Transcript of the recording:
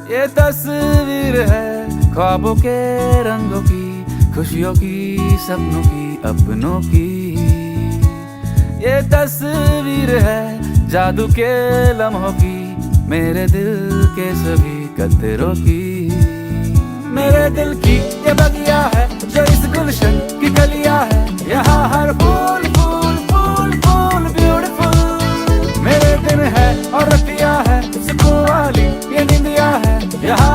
ये तस्वीर है ख्वाबों के रंगों की, खुशियों की, सपनों की, अपनों की। ये तस्वीर है जादू के लम्हों की, मेरे दिल के सभी कतरों की। मेरे दिल की ये बगिया है जो इस गुलशन की कलिया है, यहाँ हर फूल फूल फूल फूल ब्यूटीफुल। मेरे दिन है और रतिया है, सुकून वाली ये निंदिया है, यहाँ